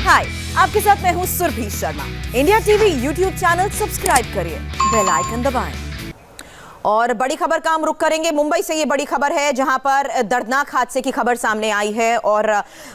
हाय, आपके साथ मैं हूँ Surabhi Sharma. India TV YouTube channel subscribe करिए, बेल आइकन दबाएं। और बड़ी खबर का हम रुख करेंगे मुंबई से। ये बड़ी खबर है जहां पर दर्दनाक हादसे की खबर सामने आई है। और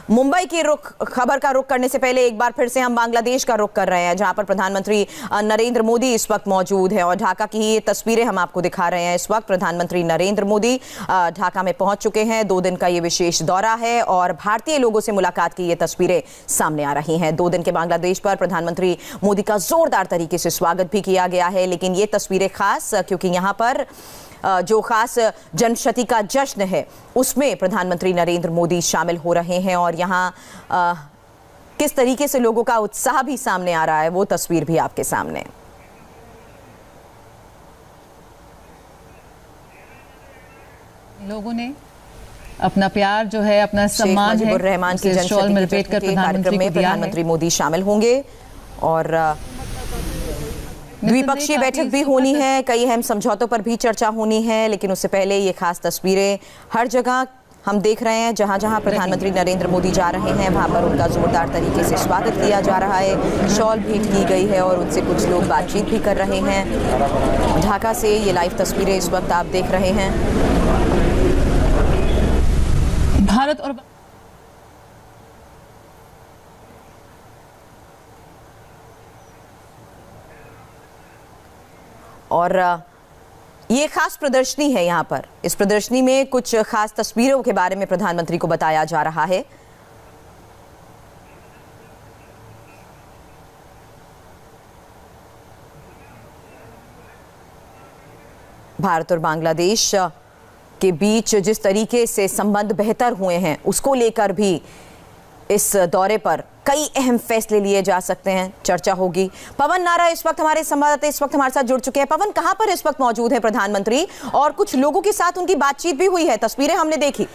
मुंबई की खबर का रुख करने से पहले एक बार फिर से हम बांग्लादेश का रुख कर रहे हैं, जहां पर प्रधानमंत्री नरेंद्र मोदी इस वक्त मौजूद है। और ढाका की ये तस्वीरें हम आपको दिखा रहे हैं। इस वक्त प्रधानमंत्री नरेंद्र मोदी ढाका में पहुंच चुके हैं। 2 दिन का ये विशेष दौरा है और भारतीय लोगों से मुलाकात की ये तस्वीरें सामने आ रही हैं। 2 दिन के बांग्लादेश पर प्रधानमंत्री मोदी का जोरदार तरीके से स्वागत भी किया गया है। लेकिन ये तस्वीरें खास क्योंकि यहां पर जो खास जनशती का जश्न है उसमें प्रधानमंत्री नरेंद्र मोदी शामिल हो रहे हैं। और यहाँ किस तरीके से लोगों का उत्साह भी सामने आ रहा है वो तस्वीर भी आपके सामने। लोगों ने अपना प्यार जो है, अपना सम्मान है, रहमान की जनशती में प्रधानमंत्री मोदी शामिल होंगे। और द्विपक्षीय बैठक भी होनी है, कई अहम समझौतों पर भी चर्चा होनी है। लेकिन उससे पहले ये खास तस्वीरें हर जगह हम देख रहे हैं। जहां जहां प्रधानमंत्री नरेंद्र मोदी जा रहे हैं वहां पर उनका जोरदार तरीके से स्वागत किया जा रहा है। शॉल भेंट की गई है और उनसे कुछ लोग बातचीत भी कर रहे हैं। ढाका से ये लाइव तस्वीरें इस वक्त आप देख रहे हैं। भारत और ये खास प्रदर्शनी है यहाँ पर। इस प्रदर्शनी में कुछ खास तस्वीरों के बारे में प्रधानमंत्री को बताया जा रहा है। भारत और बांग्लादेश के बीच जिस तरीके से संबंध बेहतर हुए हैं उसको लेकर भी इस दौरे पर कई अहम फैसले लिए जा सकते हैं, चर्चा होगी। पवन नारा इस वक्त हमारे संवाददाता इस वक्त हमारे साथ जुड़ चुके हैं। पवन, कहां पर इस वक्त मौजूद है प्रधानमंत्री और कुछ लोगों के साथ उनकी बातचीत भी हुई है, तस्वीरें हमने देखी।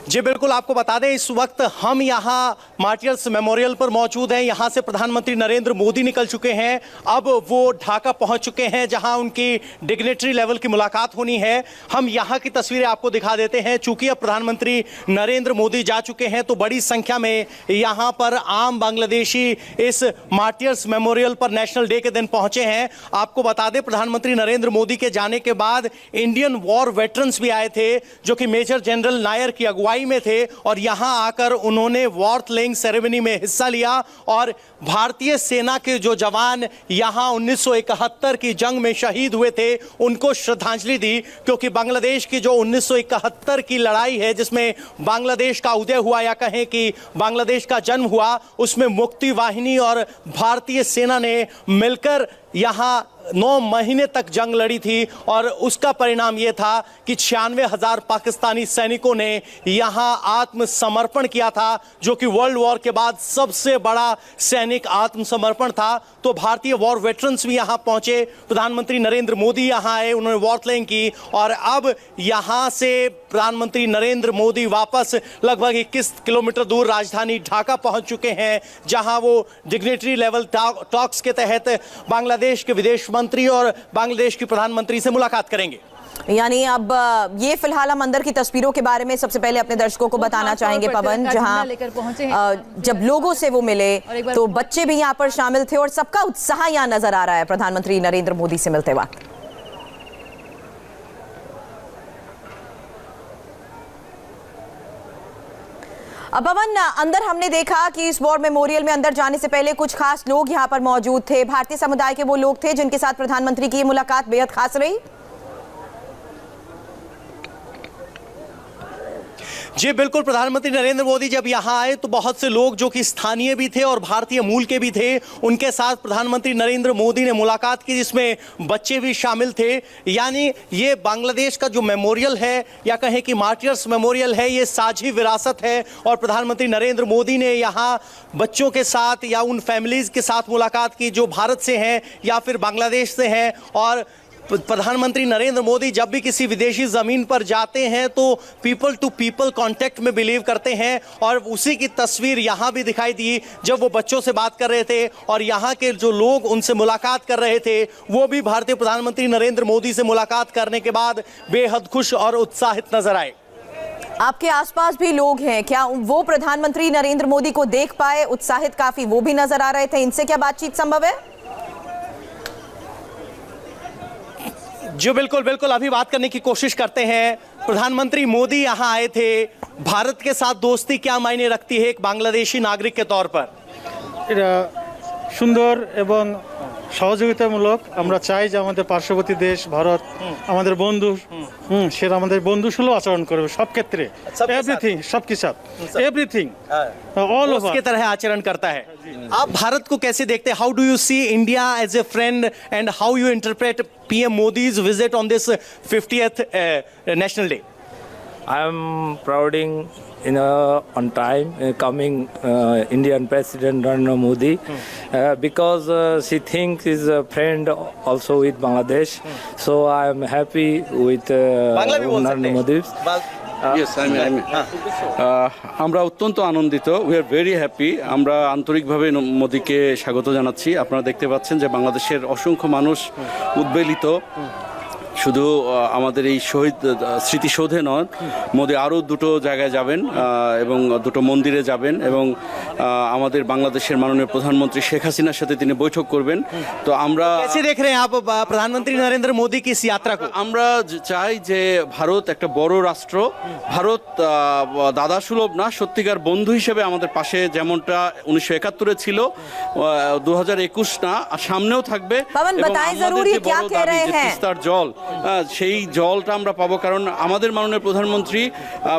जी बिल्कुल, आपको बता दें इस वक्त हम यहाँ मार्टियर्स मेमोरियल पर मौजूद हैं। यहाँ से प्रधानमंत्री नरेंद्र मोदी निकल चुके हैं। अब वो ढाका पहुँच चुके हैं जहाँ उनकी डिग्नेटरी लेवल की मुलाकात होनी है। हम यहाँ की तस्वीरें आपको दिखा देते हैं। चूंकि अब प्रधानमंत्री नरेंद्र मोदी जा चुके हैं तो बड़ी संख्या में यहाँ पर आम बांग्लादेशी इस मार्टियर्स मेमोरियल पर नेशनल डे के दिन पहुँचे हैं। आपको बता दें प्रधानमंत्री नरेंद्र मोदी के जाने के बाद इंडियन वॉर वेटरन्स भी आए थे जो कि मेजर जनरल नायर की अगुवाई में थे और यहां आकर उन्होंने वॉर्थ लेइंग सेरेमनी में हिस्सा लिया। और भारतीय सेना के जो जवान यहां 1971 की जंग में शहीद हुए थे उनको श्रद्धांजलि दी। क्योंकि बांग्लादेश की जो 1971 की लड़ाई है जिसमें बांग्लादेश का उदय हुआ या कहें कि बांग्लादेश का जन्म हुआ, उसमें मुक्ति वाहिनी और भारतीय सेना ने मिलकर यहां 9 महीने तक जंग लड़ी थी। और उसका परिणाम यह था कि 96,000 पाकिस्तानी सैनिकों ने यहां आत्मसमर्पण किया था, जो कि वर्ल्ड वॉर के बाद सबसे बड़ा सैनिक आत्मसमर्पण था। तो भारतीय वॉर वेटरन्स भी यहां पहुंचे। प्रधानमंत्री नरेंद्र मोदी यहां आए, उन्होंने वॉर्थ लेइंग की और अब यहां से प्रधानमंत्री नरेंद्र मोदी वापस लगभग 21 किलोमीटर दूर राजधानी ढाका पहुंच चुके हैं, जहां वो डिग्नेटरी लेवल टॉक्स के तहत बांग्लादेश के विदेश मंत्री और बांग्लादेश की प्रधानमंत्री से मुलाकात करेंगे। यानी अब ये फिलहाल हम अंदर की तस्वीरों के बारे में सबसे पहले अपने दर्शकों को बताना चाहेंगे पवन, जहां जब लोगों से वो मिले तो बच्चे भी यहां पर शामिल थे और सबका उत्साह यहां नजर आ रहा है प्रधानमंत्री नरेंद्र मोदी से मिलते वक्त। अब पवन, अंदर हमने देखा कि इस वॉर मेमोरियल में अंदर जाने से पहले कुछ खास लोग यहां पर मौजूद थे। भारतीय समुदाय के वो लोग थे जिनके साथ प्रधानमंत्री की ये मुलाकात बेहद खास रही। जी बिल्कुल, प्रधानमंत्री नरेंद्र मोदी जब यहाँ आए तो बहुत से लोग जो कि स्थानीय भी थे और भारतीय मूल के भी थे, उनके साथ प्रधानमंत्री नरेंद्र मोदी ने मुलाकात की, जिसमें बच्चे भी शामिल थे। यानी ये बांग्लादेश का जो मेमोरियल है या कहें कि मार्टियर्स मेमोरियल है, ये साझी विरासत है। और प्रधानमंत्री नरेंद्र मोदी ने यहाँ बच्चों के साथ या उन फैमिलीज के साथ मुलाकात की जो भारत से हैं या फिर बांग्लादेश से हैं। और प्रधानमंत्री नरेंद्र मोदी जब भी किसी विदेशी ज़मीन पर जाते हैं तो पीपल टू पीपल कांटेक्ट में बिलीव करते हैं। और उसी की तस्वीर यहाँ भी दिखाई दी जब वो बच्चों से बात कर रहे थे और यहाँ के जो लोग उनसे मुलाकात कर रहे थे वो भी भारतीय प्रधानमंत्री नरेंद्र मोदी से मुलाकात करने के बाद बेहद खुश और उत्साहित नजर आए। आपके आसपास भी लोग हैं, क्या वो प्रधानमंत्री नरेंद्र मोदी को देख पाए? उत्साहित काफी वो भी नजर आ रहे थे, इनसे क्या बातचीत संभव है? जी बिल्कुल बिल्कुल, अभी बात करने की कोशिश करते हैं। प्रधानमंत्री मोदी यहाँ आए थे, भारत के साथ दोस्ती क्या मायने रखती है एक बांग्लादेशी नागरिक के तौर पर? এটা সুন্দর এবং সহযোগিতামূলক। আমরা চাই যে আমাদের পার্শ্ববর্তী দেশ ভারত আমাদের বন্ধু, সেটা আমাদের বন্ধুসুলভ আচরণ করবে সব ক্ষেত্রে, এভরিথিং, সবকিছু, এভরিথিং অল उसके ওভার। तरह आचरण करता है। आप भारत को कैसे देखते हैं? How do you see India as a friend and how you interpret PM Modi's visit on this 50th national day? I am prouding on time coming Indian President Narendra Modi because she thinks is a friend also with Bangladesh. So I am happy with Narendra Modi. আমরা অত্যন্ত আনন্দিত, we are very happy. আমরা আন্তরিকভাবে মোদিকে স্বাগত জানাচ্ছি। আপনারা দেখতে পাচ্ছেন যে বাংলাদেশের অসংখ্য মানুষ উদ্বেলিত। শুধু আমাদের এই শহীদ স্মৃতিসৌধে নয়, মোদি আরও দুটো জায়গায় যাবেন এবং দুটো মন্দিরে যাবেন এবং আমাদের বাংলাদেশের মাননীয় প্রধানমন্ত্রী শেখ হাসিনার সাথে তিনি বৈঠক করবেন। তো আমরা कैसे देख रहे हैं आप प्रधानमंत्री नरेंद्र मोदी की इस यात्रा को? আমরা চাই যে ভারত একটা বড় রাষ্ট্র, ভারত দাদা সুলভ না, সত্যিকার বন্ধু হিসেবে আমাদের পাশে, যেমনটা 1971-এ ছিল, 2021 না, সামনেও থাকবে। पवन बताएं जरूर ये क्या कह रहे हैं? তিস্তার জল, সেই জলটা আমরা পাবো, কারণ আমাদের মাননীয় প্রধানমন্ত্রী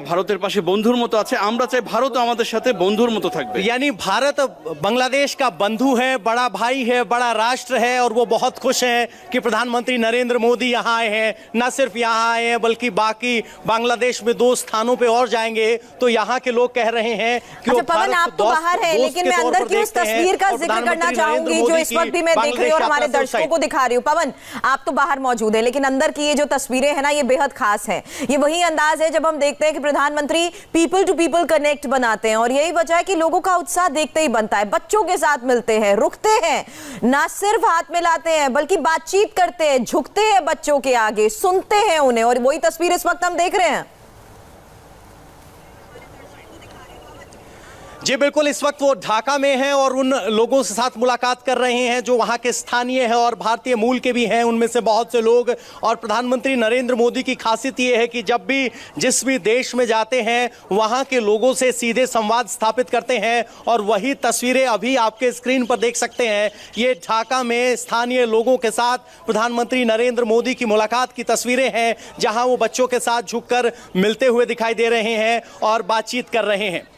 ভারতের পাশে বন্ধুর মতো আছে। আমরা চাই ভারতও আমাদের সাথে বন্ধুর মতো থাকবে। यानी भारत बांग्लादेश का बंधु है, बड़ा भाई है, बड़ा राष्ट्र है और वो बहुत खुश हैं कि प्रधानमंत्री नरेंद्र मोदी यहाँ आए हैं। न सिर्फ यहाँ आए हैं बल्कि बाकी बांग्लादेश में 2 स्थानों पे और जाएंगे। तो यहाँ के लोग कह रहे हैं कि अच्छा पवन, आप तो बाहर हैं, लेकिन मैं अंदर की उस तस्वीर का जिक्र करना चाहूंगी जो इस वक्त भी मैं देख रही हूँ और हमारे दर्शकों को दिखा रही हूँ। पवन, आप तो बाहर मौजूद है, लेकिन अंदर की ये जो तस्वीरें हैं ना, ये बेहद खास है। ये वही अंदाज है जब हम देखते हैं कि प्रधानमंत्री पीपल टू पीपल कनेक्ट बनाते हैं, और यही वजह है कि लोगों का उत्साह देखते ही बनता है। बच्चों के साथ मिलते हैं, रुकते हैं, ना सिर्फ हाथ मिलाते हैं बल्कि बातचीत करते हैं, झुकते हैं बच्चों के आगे, सुनते हैं उन्हें, और वही तस्वीर इस वक्त हम देख रहे हैं। जी बिल्कुल, इस वक्त वो ढाका में हैं और उन लोगों से साथ मुलाकात कर रहे हैं जो वहाँ के स्थानीय हैं और भारतीय मूल के भी हैं, उनमें से बहुत से लोग। और प्रधानमंत्री नरेंद्र मोदी की खासियत ये है कि जब भी जिस भी देश में जाते हैं वहाँ के लोगों से सीधे संवाद स्थापित करते हैं, और वही तस्वीरें अभी आपके स्क्रीन पर देख सकते हैं। ये ढाका में स्थानीय लोगों के साथ प्रधानमंत्री नरेंद्र मोदी की मुलाकात की तस्वीरें हैं, जहाँ वो बच्चों के साथ झुककर मिलते हुए दिखाई दे रहे हैं और बातचीत कर रहे हैं।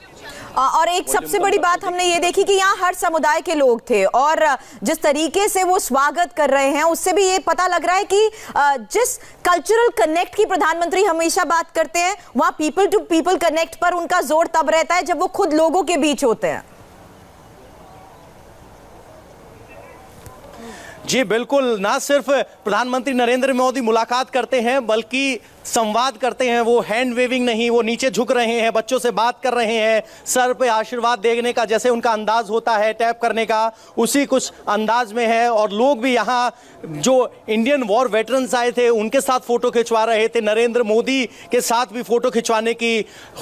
और एक सबसे बड़ी बात हमने ये देखी कि यहाँ हर समुदाय के लोग थे, और जिस तरीके से वो स्वागत कर रहे हैं उससे भी ये पता लग रहा है कि जिस कल्चरल कनेक्ट की प्रधानमंत्री हमेशा बात करते हैं, वहाँ पीपल टू पीपल कनेक्ट पर उनका जोर तब रहता है जब वो खुद लोगों के बीच होते हैं। जी बिल्कुल, ना सिर्फ प्रधानमंत्री नरेंद्र मोदी मुलाकात करते हैं बल्कि संवाद करते हैं। वो हैंड वेविंग नहीं, वो नीचे झुक रहे हैं, बच्चों से बात कर रहे हैं, सर पे आशीर्वाद देने का जैसे उनका अंदाज होता है, टैप करने का, उसी कुछ अंदाज में है। और लोग भी यहाँ जो इंडियन वॉर वेटरन्स आए थे उनके साथ फोटो खिंचवा रहे थे, नरेंद्र मोदी के साथ भी फोटो खिंचवाने की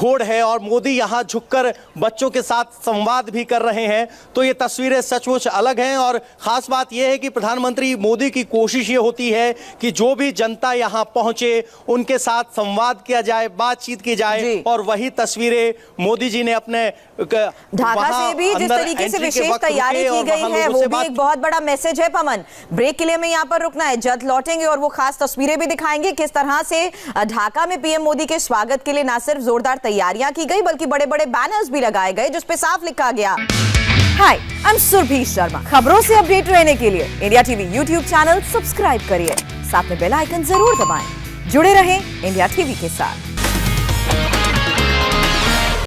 होड़ है, और मोदी यहाँ झुककर बच्चों के साथ संवाद भी कर रहे हैं। तो ये तस्वीरें सचमुच अलग हैं, और ख़ास बात यह है कि प्रधानमंत्री मोदी की कोशिश ये होती है कि जो भी जनता यहाँ पहुँचे उनके साथ संवाद किया जाए, बातचीत की जाए, और वही तस्वीरें मोदी जी ने अपने ढाका से भी जिस तरीके से विशेष तैयारी की गई है वो भी एक बहुत बड़ा मैसेज है। पवन, ब्रेक के लिए मैं यहाँ पर रुकना है, जल्द लौटेंगे और वो खास तस्वीरें भी दिखाएंगे किस तरह से ढाका में पीएम मोदी के स्वागत के लिए ना सिर्फ जोरदार तैयारियां की गई बल्कि बड़े बड़े बैनर्स भी लगाए गए जिस पे साफ लिखा गया, हाय आई एम सुरभि शर्मा। खबरों से अपडेट रहने के लिए India TV YouTube channel subscribe करिए, साथ में बेल आइकन जरूर दबाएं। जुड़े रहें इंडिया टीवी के साथ।